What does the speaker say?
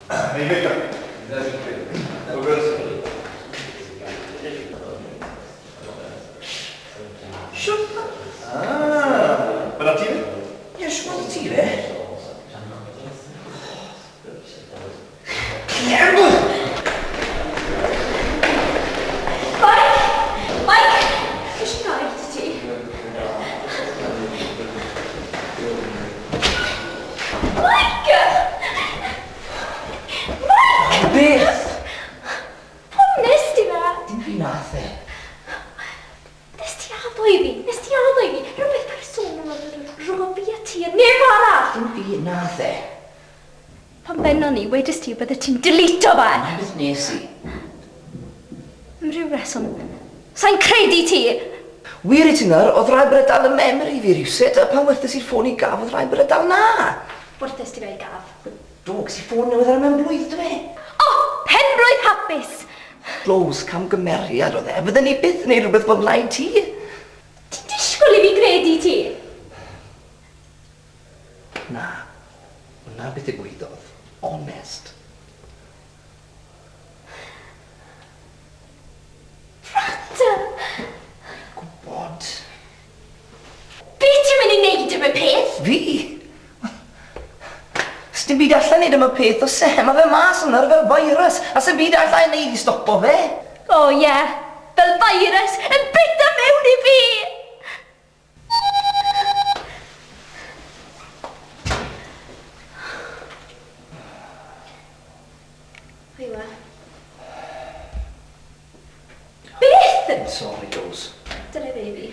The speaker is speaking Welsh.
Hej, Victor. Siwr? Bydda ti? Ie, siwr ti fe? Mike! Ys i gael ti? Mike! Beth? Pwy nes ti fe? Dim fi nath e. Nes ti addo i fi? Rhywbeth personol rhwng fi a ti a neb arall. Dim fi nath e. Pan benno ni, wedys ti bydde ti'n delito fe. Beth nes i? Am ryw reswm. Sa'n credu ti? Wir I ti'n ar, oedd rai bod e dal y memory fi rhywsyd, a pan werthys i'r ffôn I gaf, oedd rai bod e dal na. Wrthys ti fe i gaf. Do, gys I ffôn newydd ar y mewn blwydd, dy fe. O, penblwydd hapus. Close camgymeriad oedd e, bydden ni byth yn neud rhywbeth fel blaen ti. Ti'n disgwyl I fi credu ti? Na, na beth ddigwyddodd. Honest. Rata! Gwbod. Be ti'n mynd I wneud am y peth? Fi? Sdim byd allan neud am y peth o se, mae fe mas yna fel virus, a sy'n byd allan neud I stopo fe. O ie, fel virus yn bita mewn I fi! Iwa. Beth? Sorry, Jules. Dyna baby.